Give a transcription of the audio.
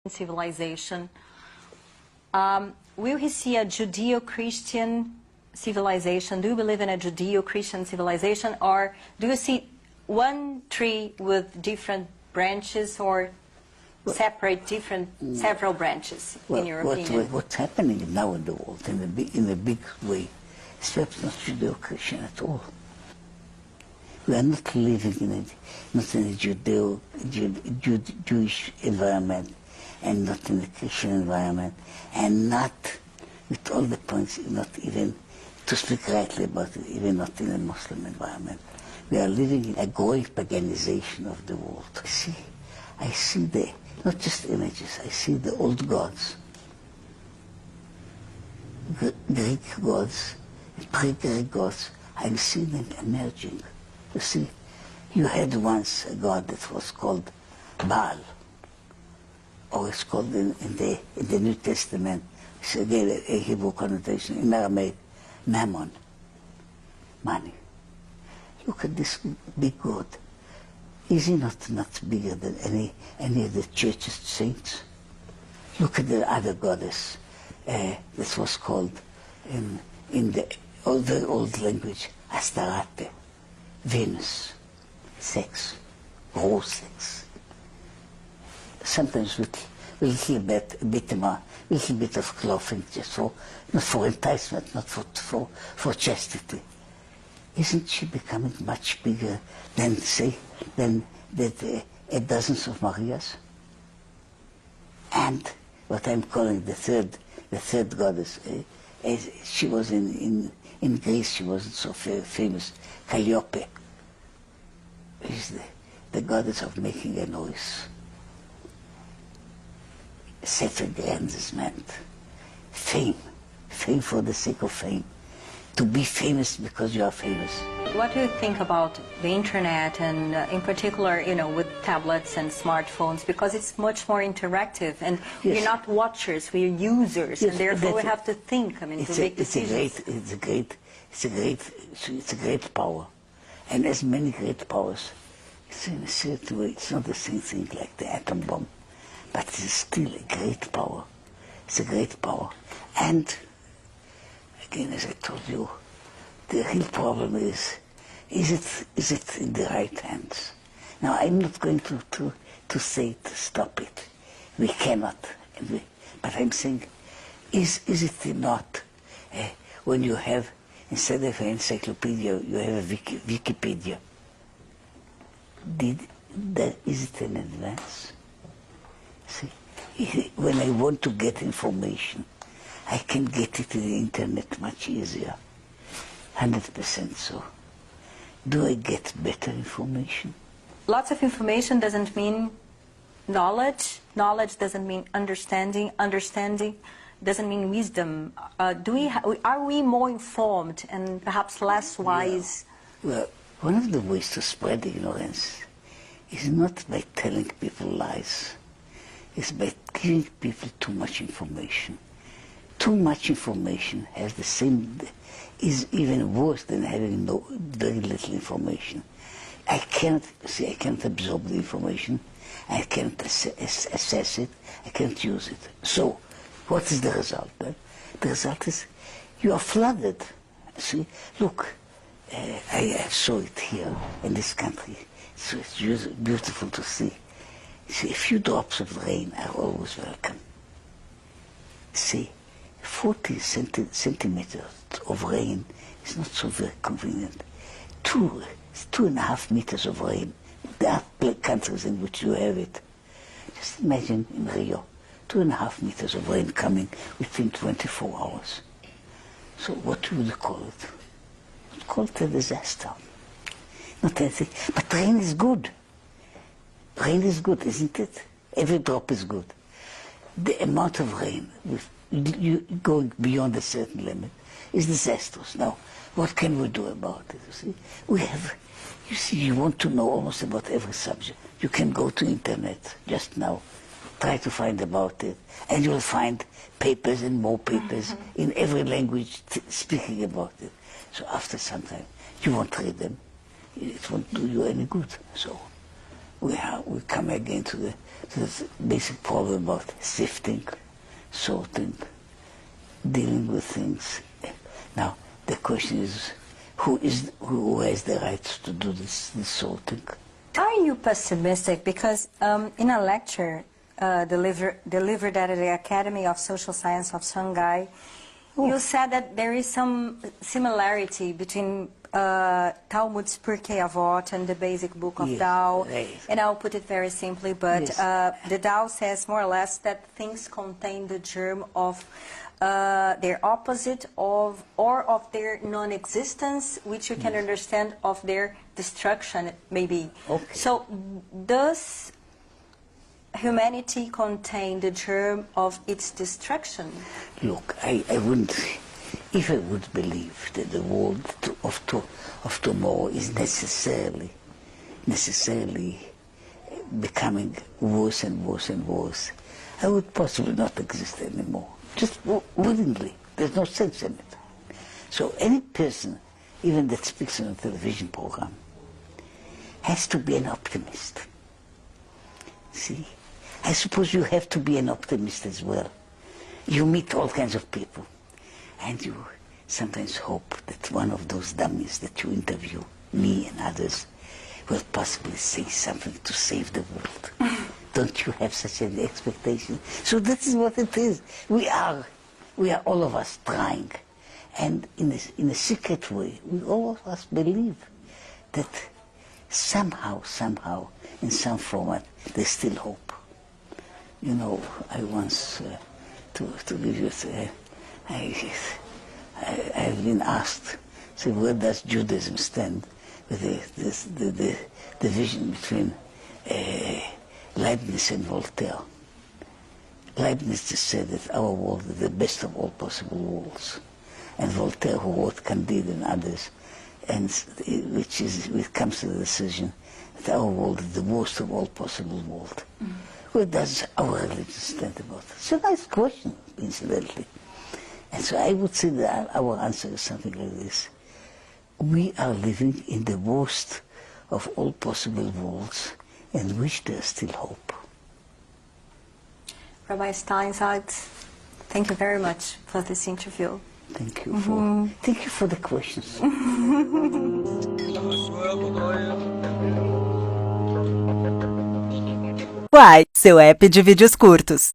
civilization. Will he see a Judeo-Christian civilization? Do you believe in a Judeo-Christian civilization, or do you see one tree with different branches, or separate several branches, in your opinion? What's happening now in the world, in a big way, is perhaps not Judeo-Christian at all. We are not living not in a Jewish environment, and not in a Christian environment, and not, with all the points, not even, to speak rightly about it, even not in a Muslim environment. We are living in a growing paganization of the world. I see not just images, I see the old gods, Greek gods, pre-Greek gods. I see them emerging. You see, you had once a god that was called Baal, or it's called in the New Testament, it's again a Hebrew connotation, in Aramaic, Mammon, money. Look at this big god. Is he not bigger than any of the church's saints? Look at the other goddess that was called in the old language, Astarte, Venus, sex, raw sex. Sometimes with a little bit of clothing, just not for enticement, not for chastity. Isn't she becoming much bigger than, say, a dozens of Marias? And what I'm calling the third goddess, she was in Greece, she wasn't so famous, Calliope, is the goddess of making a noise. Such aggrandizement, fame for the sake of fame, to be famous because you are famous. What do you think about the internet, and in particular, with tablets and smartphones, because it's much more interactive, and yes. We're not watchers, we're users, yes, and therefore we have to think, to make decisions. It's a great power, and as many great powers, it's in a certain way, it's not the same thing like the atom bomb, but it's still a great power. It's a great power. And again, as I told you, the real problem is it in the right hands? Now, I'm not going to say to stop it. We cannot. But I'm saying, is it not, when you have, instead of an encyclopedia, you have a Wikipedia? Is it an advance? See, when I want to get information, I can get it in the internet much easier, 100% so. Do I get better information? Lots of information doesn't mean knowledge. Knowledge doesn't mean understanding. Understanding doesn't mean wisdom. Are we more informed and perhaps less wise? Well, one of the ways to spread ignorance is not by telling people lies. It's by giving people too much information. Too much information is even worse than having very little information. I can't absorb the information, I can't assess it, I can't use it. So, what is the result then? The result is you are flooded. See, look, I saw it here in this country. So it's beautiful to see. See, a few drops of rain are always welcome. See, 40 centimeters of rain is not so very convenient. 2.5 meters of rain. There are countries in which you have it. Just imagine in Rio, 2.5 meters of rain coming within 24 hours. So what would you call it? You'd call it a disaster. Not anything, but rain is good. Rain is good, isn't it? Every drop is good. The amount of rain, going beyond a certain limit, is disastrous. Now, what can we do about it? You see, you want to know almost about every subject. You can go to internet just now, try to find about it, and you'll find papers and more papers in every language speaking about it. So after some time, you won't read them. It won't do you any good. So we come again to the basic problem about sifting, sorting, dealing with things. Now, the question is, who has the right to do this sorting? Are you pessimistic? Because in a lecture delivered at the Academy of Social Science of Shanghai, you said that there is some similarity between Talmud's kevód and the basic book of Tao. Right. And I'll put it very simply, but the Tao says more or less that things contain the germ of their opposite or of their non-existence, which you can understand of their destruction, maybe. Okay. So does humanity contain the germ of its destruction? Look, I wouldn't, if I would believe that the world of tomorrow is necessarily becoming worse and worse and worse, I would possibly not exist anymore. Just willingly. There's no sense in it. So any person, even that speaks on a television program, has to be an optimist. See? I suppose you have to be an optimist as well. You meet all kinds of people, and you sometimes hope that one of those dummies that you interview, me and others, will possibly say something to save the world. Don't you have such an expectation? So that is what it is. We are all of us trying, and in a secret way, we all of us believe that somehow, in some format, there's still hope. You know, I once, to give you, I've been asked, so where does Judaism stand with the division between Leibniz and Voltaire? Leibniz just said that our world is the best of all possible worlds, and Voltaire, who wrote Candide and others, and which comes to the decision that our world is the worst of all possible world. Where does our religion stand about it? It's a nice question, incidentally. And so I would say that our answer is something like this. We are living in the worst of all possible worlds, in which there is still hope. Rabbi Steinzeit, thank you very much for this interview. Thank you for the questions. Uai, seu app de vídeos curtos.